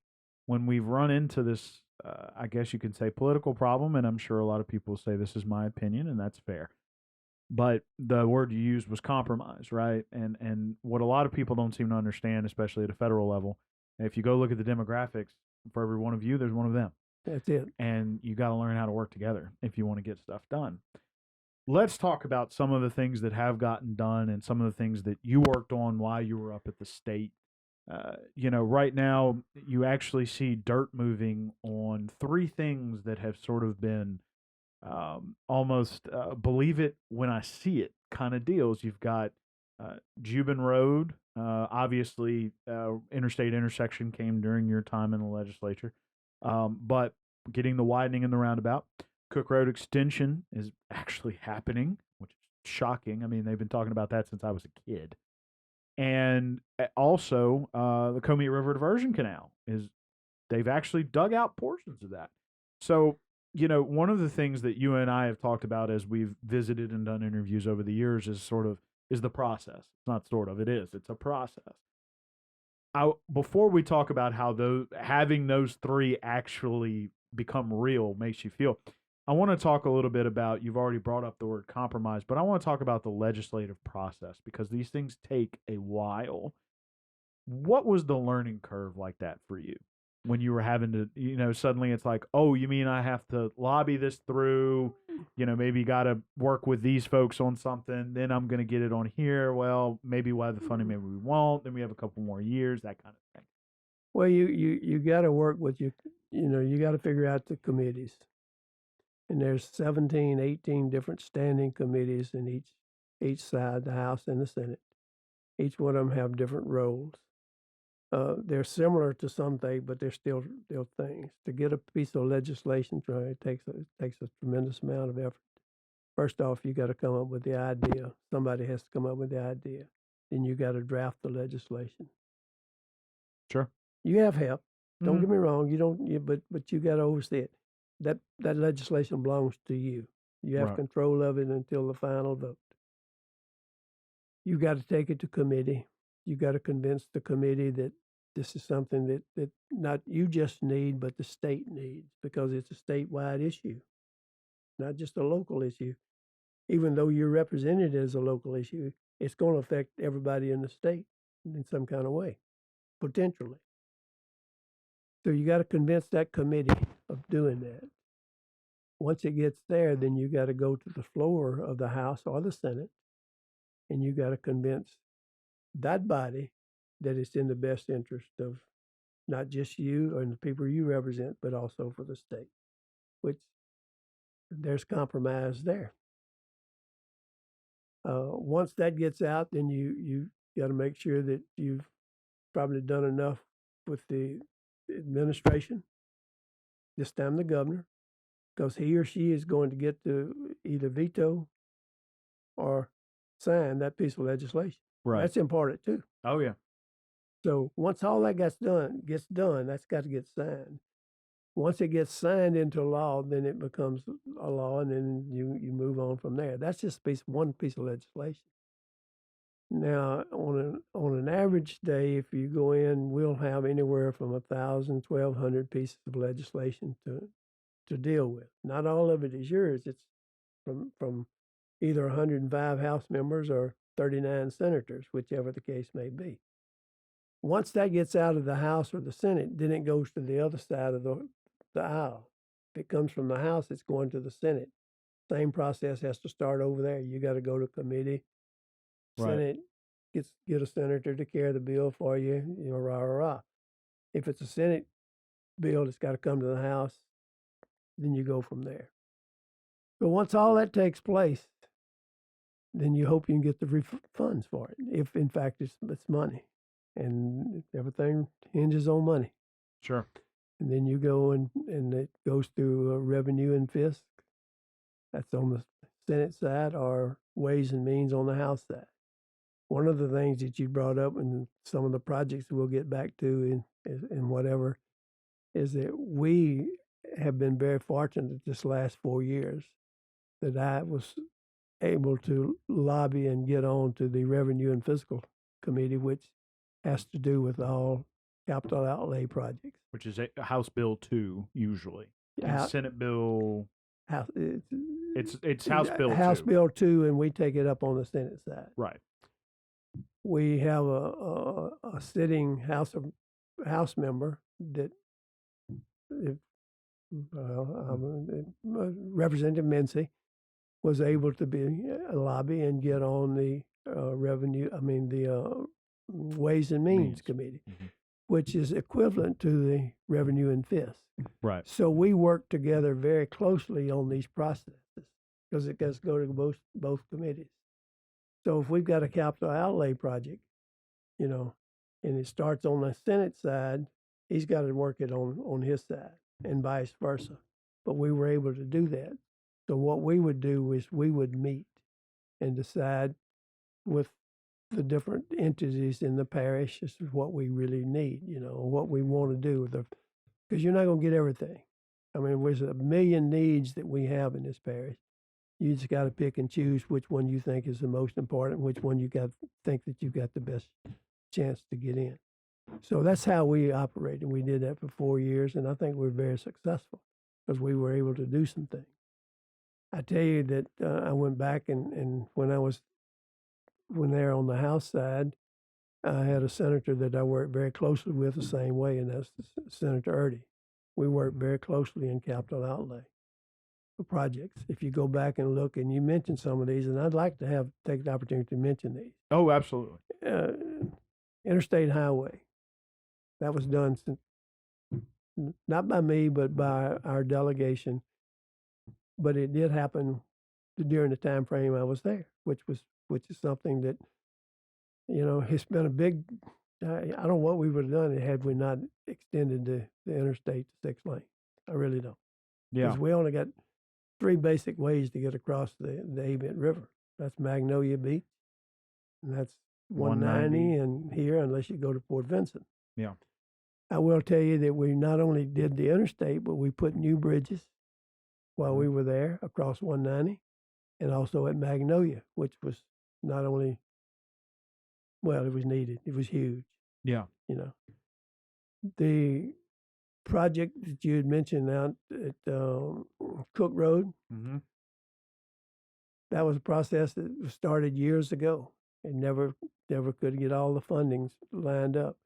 when we've run into this, I guess you could say, political problem. And I'm sure a lot of people say this is my opinion, and that's fair. But the word you used was compromise, right? And what a lot of people don't seem to understand, especially at a federal level, if you go look at the demographics, for every one of you, there's one of them. That's it. And you got to learn how to work together if you want to get stuff done. Let's talk about some of the things that have gotten done and some of the things that you worked on while you were up at the state. Right now, you actually see dirt moving on three things that have sort of been almost believe it when I see it kind of deals. You've got Jubin Road, obviously, interstate intersection came during your time in the legislature, but getting the widening in the roundabout. Cook Road extension is actually happening, which is shocking. I mean, they've been talking about that since I was a kid. And also, the Comey River Diversion Canal they've actually dug out portions of that. So, one of the things that you and I have talked about as we've visited and done interviews over the years is the process. It's not sort of, it is. It's a process. Before we talk about how having those three actually become real makes you feel, I want to talk a little bit about, you've already brought up the word compromise, but I want to talk about the legislative process because these things take a while. What was the learning curve like that for you when you were having to, suddenly it's like, oh, you mean I have to lobby this through, maybe got to work with these folks on something, then I'm going to get it on here. Well, maybe we'll have the funding, maybe we won't. Then we have a couple more years, that kind of thing. Well, you got to work with you got to figure out the committees. And there's 17, 18 different standing committees in each side, the House and the Senate. Each one of them have different roles. They're similar to some things, but they're still things. To get a piece of legislation through, it takes a tremendous amount of effort. First off, you got to come up with the idea. Somebody has to come up with the idea. Then you got to draft the legislation. Sure. You have help. Don't get me wrong. You don't. But you got to oversee it. That legislation belongs to you. You have control of it until the final vote. You got to take it to committee. You got to convince the committee that this is something that not you just need, but the state needs, because it's a statewide issue, not just a local issue. Even though you're represented as a local issue, it's going to affect everybody in the state in some kind of way, potentially. So you got to convince that committee of doing that. Once it gets there, then you got to go to the floor of the House or the Senate, and you got to convince that body that it's in the best interest of not just you and the people you represent, but also for the state, which there's compromise there. Once that gets out, then you got to make sure that you've probably done enough with the administration, this time the governor, because he or she is going to get to either veto or sign that piece of legislation. Right. That's important too. Oh yeah. So once all that gets done, that's got to get signed. Once it gets signed into law, then it becomes a law, and then you move on from there. That's just one piece of legislation. Now, on an average day, if you go in, we'll have anywhere from 1,000, 1,200 pieces of legislation to deal with. Not all of it is yours. It's from either 105 House members or 39 senators, whichever the case may be. Once that gets out of the House or the Senate, then it goes to the other side of the aisle. If it comes from the House, it's going to the Senate. Same process has to start over there. You got to go to committee. Senate get a senator to carry the bill for you. You know, rah rah rah. If it's a Senate bill, it's got to come to the House. Then you go from there. But once all that takes place, then you hope you can get the funds for it. If in fact it's money, and everything hinges on money. Sure. And then you go and it goes through revenue and fisc. That's on the Senate side, or Ways and Means on the House side. One of the things that you brought up, and some of the projects we'll get back to in whatever, is that we have been very fortunate this last 4 years that I was able to lobby and get on to the Revenue and Fiscal Committee, which has to do with all capital outlay projects. Which is a House Bill 2 usually. Senate Bill. It's House Bill 2. House Bill 2, and we take it up on the Senate side. Right. We have a sitting House member that, Representative Mincy, was able to be a lobby and get on the Ways and Means Committee, which is equivalent to the Revenue and Fisc. Right. So we work together very closely on these processes because it has to go to both committees. So if we've got a capital outlay project, and it starts on the Senate side, he's got to work it on his side, and vice versa. But we were able to do that. So what we would do is we would meet and decide with the different entities in the parish, this is what we really need, what we want to do. Because you're not going to get everything. I mean, there's 1 million needs that we have in this parish. You just got to pick and choose which one you think is the most important, which one you think that you've got the best chance to get in. So that's how we operate, and we did that for 4 years, and I think we're very successful because we were able to do some things. I tell you that I went back and when they're on the House side, I had a senator that I worked very closely with the same way, and that's Senator Erdy. We worked very closely in capital outlay for projects. If you go back and look, and you mentioned some of these, and I'd like to take the opportunity to mention these. Oh, absolutely. Interstate highway. That was done not by me, but by our delegation. But it did happen during the time frame I was there, which is something that, it's been a big. I don't know what we would have done had we not extended the interstate to 6 lanes. I really don't. Yeah. Because we only got 3 basic ways to get across the Avent River. That's Magnolia Beach, and that's 190, and here, unless you go to Port Vincent. Yeah. I will tell you that we not only did the interstate, but we put new bridges while we were there across 190, and also at Magnolia, which was not only, it was needed. It was huge. Yeah. The project that you had mentioned out at Cook Road, that was a process that was started years ago and never could get all the fundings lined up.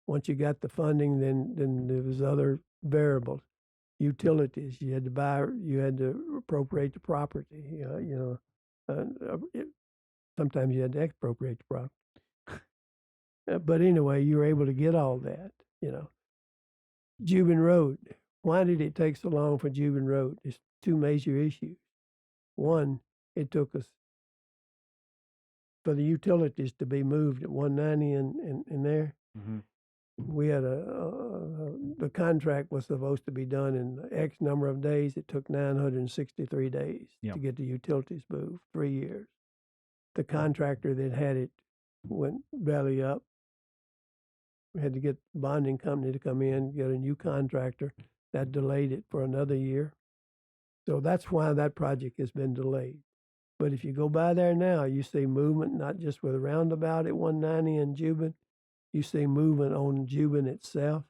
Once you got the funding, then there was other variables. Utilities, you had to appropriate the property. Sometimes you had to expropriate the property. But anyway, you were able to get all that. Jubin Road. Why did it take so long for Jubin Road? It's two major issues. One, it took us for the utilities to be moved at 190 and there. Mm-hmm. We had the contract was supposed to be done in X number of days. It took 963 days to get the utilities moved, 3 years. The contractor that had it went belly up. We had to get the bonding company to come in, get a new contractor. That delayed it for another year. So that's why that project has been delayed. But if you go by there now, you see movement, not just with a roundabout at 190 and Jubin. You see movement on Jubin itself.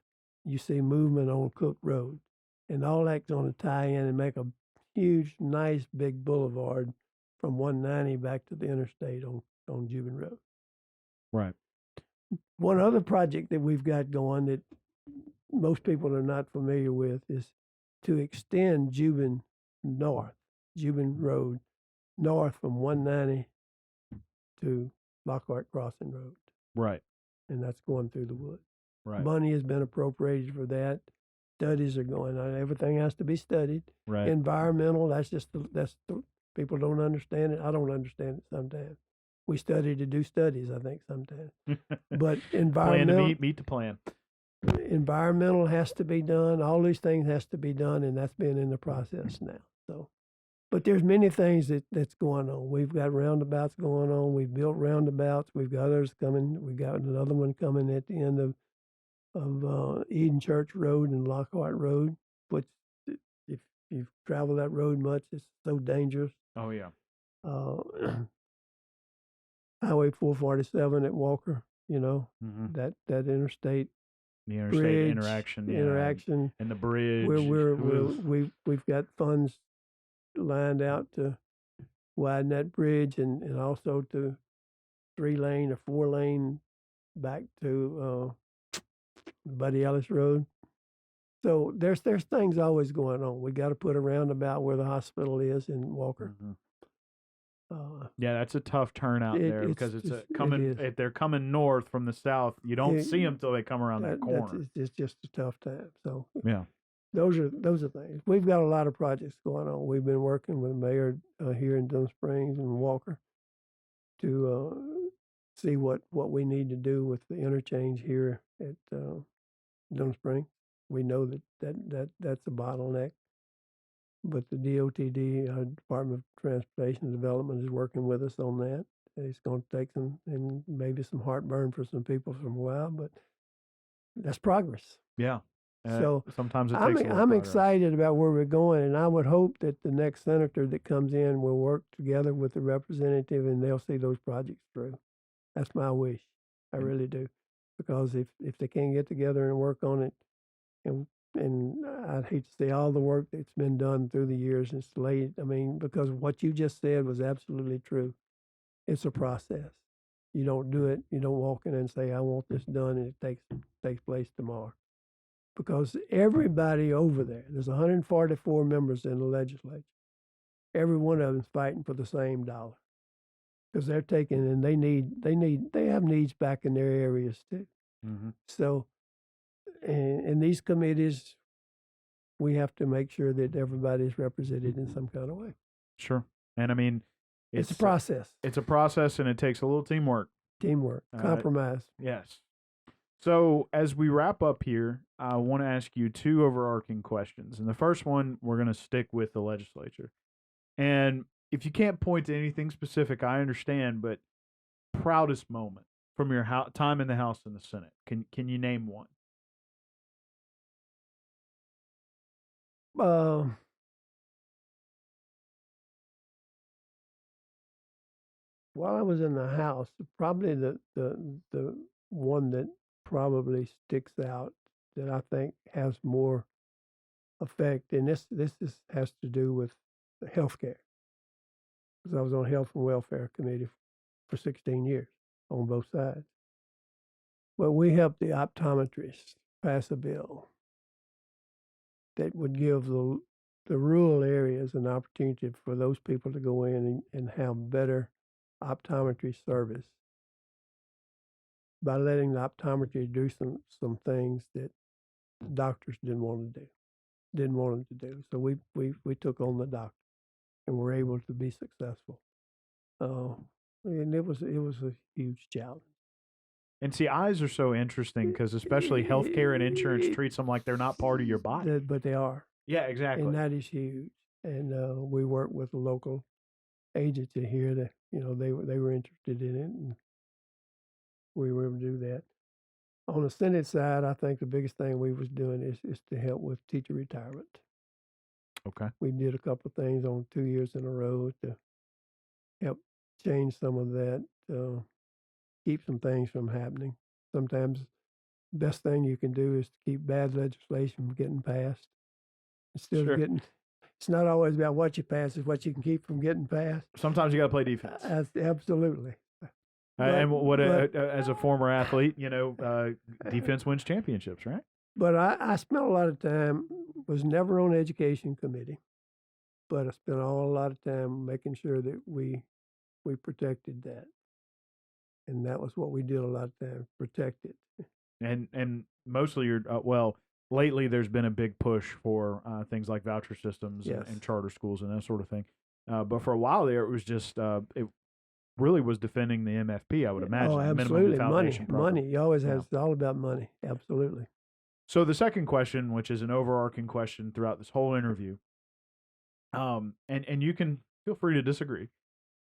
You see movement on Cook Road. And all that's going to tie in and make a huge, nice, big boulevard from 190 back to the interstate on Jubin Road. Right. One other project that we've got going that most people are not familiar with is to extend Jubin north, Jubin Road, north from 190 to Lockhart Crossing Road. Right. And that's going through the woods. Right. Money has been appropriated for that. Studies are going on. Everything has to be studied. Right. Environmental, that's people don't understand it. I don't understand it sometimes. We study to do studies, I think, sometimes. But environmental. Plan to meet the plan. Environmental has to be done. All these things has to be done, and that's been in the process now. So, but there's many things that's going on. We've got roundabouts going on. We've built roundabouts. We've got others coming. We've got another one coming at the end of Eden Church Road and Lockhart Road, which if you've traveled that road much, it's so dangerous. Oh, yeah. Highway 447 at Walker, that interstate. The interstate bridge, interaction, and the bridge. We've got funds lined out to widen that bridge and also to 3-lane or 4-lane back to Buddy Ellis Road. So there's things always going on. We got to put a roundabout where the hospital is in Walker. Mm-hmm. Yeah, that's a tough turnout there because it's coming. If they're coming north from the south, you don't see them till they come around that corner. It's just a tough time. So yeah, those are things. We've got a lot of projects going on. We've been working with the mayor here in Dun Springs and Walker to see what we need to do with the interchange here at Dun Springs. We know that's a bottleneck. But the DOTD, Department of Transportation and Development, is working with us on that. It's going to take and maybe some heartburn for some people for a while, but that's progress. Yeah. So sometimes it takes I'm excited about where we're going, and I would hope that the next senator that comes in will work together with the representative, and they'll see those projects through. That's my wish. I really do, because if they can't get together and work on it, and I'd hate to say all the work that's been done through the years, it's late. I mean, because what you just said was absolutely true. It's a process. You don't do it. You don't walk in and say, I want this done, and it takes place tomorrow. Because everybody over there's 144 members in the legislature. Every one of them's fighting for the same dollar. Because they're taking, and they have needs back in their areas too. Mm-hmm. So, in these committees, we have to make sure that everybody's represented in some kind of way. Sure. And I mean, it's a process. It's a process, and it takes a little teamwork. Compromise. Yes. So as we wrap up here, I want to ask you two overarching questions. And the first one, we're going to stick with the legislature. And if you can't point to anything specific, I understand, but proudest moment from your time in the House and the Senate. Can you name one? While I was in the House, probably the one that probably sticks out that I think has more effect, and this has to do with health care, because I was on Health and Welfare Committee for 16 years on both sides. But we helped the optometrists pass a bill that would give the rural areas an opportunity for those people to go in and have better optometry service by letting the optometry do some things that doctors didn't want to do, didn't want them to do. So we took on the doctor and were able to be successful. Uh, and it was a huge challenge. And see, eyes are so interesting because especially healthcare and insurance treats them like they're not part of your body. But they are, Yeah, exactly. and that is huge. And we work with a local agency here that they were interested in it, and we were able to do that. On the Senate side, I think the biggest thing we was doing is to help with teacher retirement. Okay. We did a couple of things on 2 years in a row to help change some of that, keep some things from happening. Sometimes the best thing you can do is to keep bad legislation from getting passed instead of Sure. getting. It's not always about what you pass; it's what you can keep from getting passed. Sometimes you got to play defense. Absolutely. And as a former athlete, defense wins championships, right? But I spent a lot of time, was never on education committee, but I spent a lot of time making sure that we protected that. And that was what we did a lot of time, protect it. And mostly lately there's been a big push for things like voucher systems Yes. and charter schools and that sort of thing. But for a while there, it was just it really was defending the MFP. I would imagine. Oh, Minimum absolutely. foundation program. Money. You always Yeah. have, it's all about money. Absolutely. So the second question, which is an overarching question throughout this whole interview, and you can feel free to disagree,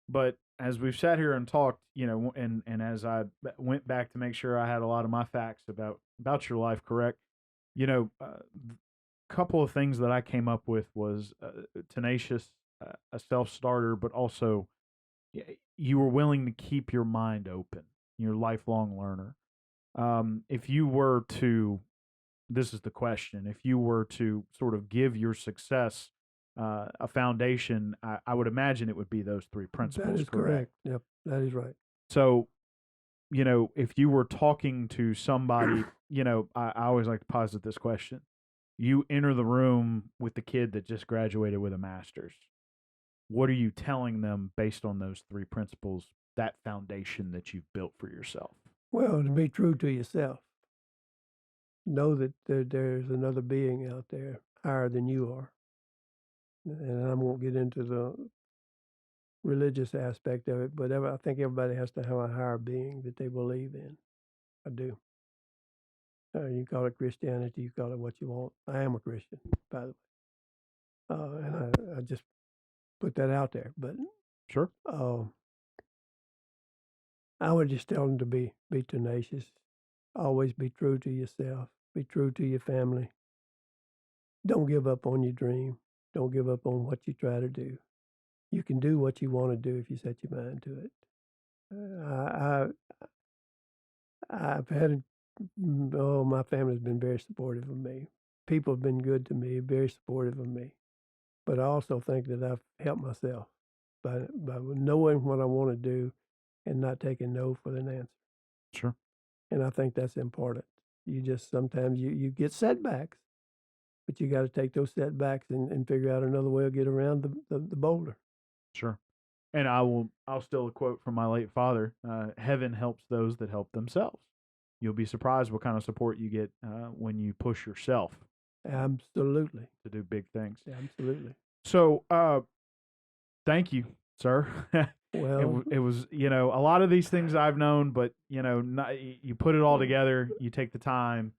but as we've sat here and talked, and as I went back to make sure I had a lot of my facts about your life correct, a couple of things that I came up with was tenacious, a self-starter, but also you were willing to keep your mind open. You're a lifelong learner. If you were to, this is the question, if you were to sort of give your success a foundation, I would imagine it would be those three principles. That is correct. Yep, that is right. So, if you were talking to somebody, I always like to posit this question. You enter the room with the kid that just graduated with a master's. What are you telling them based on those three principles, that foundation that you've built for yourself? Well, to be true to yourself. Know that there's another being out there higher than you are. And I won't get into the religious aspect of it, but I think everybody has to have a higher being that they believe in. I do. You call it Christianity, you call it what you want. I am a Christian, by the way. And I just put that out there. But Sure. I would just tell them to be tenacious. Always be true to yourself. Be true to your family. Don't give up on your dream. Don't give up on what you try to do. You can do what you want to do if you set your mind to it. I've had, my family's been very supportive of me. People have been good to me, very supportive of me. But I also think that I've helped myself by knowing what I want to do and not taking no for an answer. Sure. And I think that's important. You just sometimes you get setbacks, but you got to take those setbacks and figure out another way to get around the boulder. Sure. And I'll steal a quote from my late father. Heaven helps those that help themselves. You'll be surprised what kind of support you get when you push yourself. Absolutely. To do big things. Absolutely. So, thank you, sir. Well, it was, a lot of these things I've known, but, you put it all together, you take the time.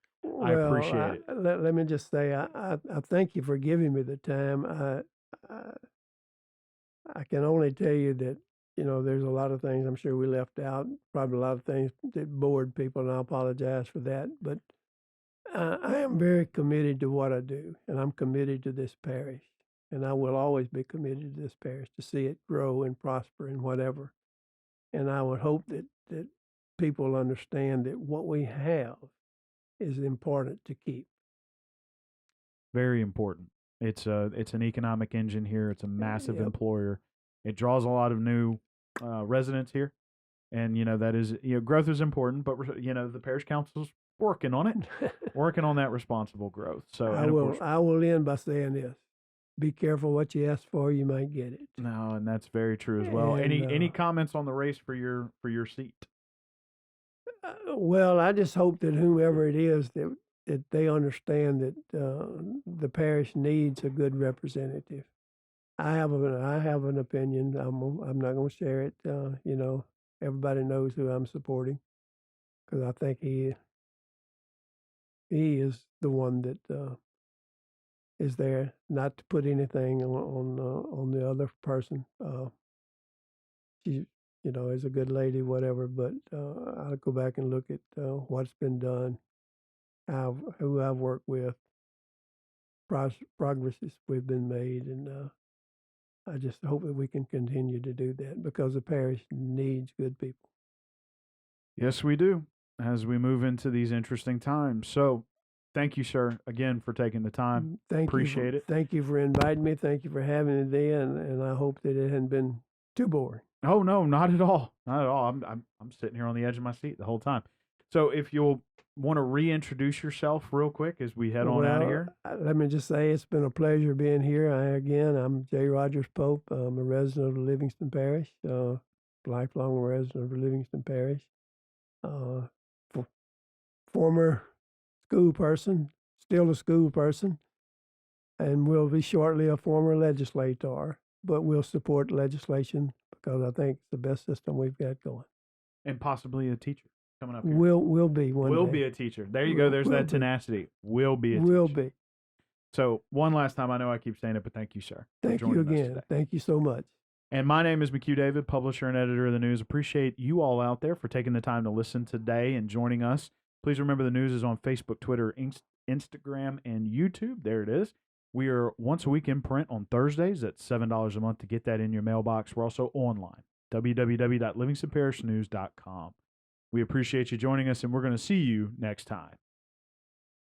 I appreciate it. Let me just say, I thank you for giving me the time. I can only tell you that, there's a lot of things I'm sure we left out, probably a lot of things that bored people, and I apologize for that. But I am very committed to what I do, and I'm committed to this parish. And I will always be committed to this parish to see it grow and prosper and whatever. And I would hope that people understand that what we have is important to keep. Very important. It's an economic engine here. It's a massive employer. It draws a lot of new residents here, and that is growth is important. But the parish council's working on it, working on that responsible growth. So I will end by saying this: be careful what you ask for; you might get it. No, and that's very true as well. And, any comments on the race for your seat? Well, I just hope that whomever it is, that that they understand that the parish needs a good representative. I have an opinion. I'm not going to share it. Everybody knows who I'm supporting because I think he is the one that is there, not to put anything on the other person. She, is a good lady, whatever. But I'll go back and look at what's been done, who I've worked with, progresses we've been made, and I just hope that we can continue to do that because the parish needs good people. Yes, we do, as we move into these interesting times. So, thank you, sir, again for taking the time. Appreciate it. Thank you for inviting me. Thank you for having me there, and I hope that it hadn't been too boring. Oh no, not at all, not at all. I'm sitting here on the edge of my seat the whole time. So, if you'll want to reintroduce yourself real quick as we head on out of here. Let me just say it's been a pleasure being here. I'm J. Rogers Pope. I'm a resident of the Livingston Parish, lifelong resident of the Livingston Parish. Former school person, still a school person, and will be shortly a former legislator, but we'll support legislation because I think it's the best system we've got going. And possibly a teacher coming up here. Will be one Will day. Be a teacher. There you go. There's that tenacity. Will be a teacher. Will be. So one last time, I know I keep saying it, but thank you, sir. Thank you again. Thank you so much. And my name is McHugh David, publisher and editor of the news. Appreciate you all out there for taking the time to listen today and joining us. Please remember the news is on Facebook, Twitter, Instagram, and YouTube. There it is. We are once a week in print on Thursdays at $7 a month to get that in your mailbox. We're also online, www.livingstonparishnews.com. We appreciate you joining us, and we're going to see you next time.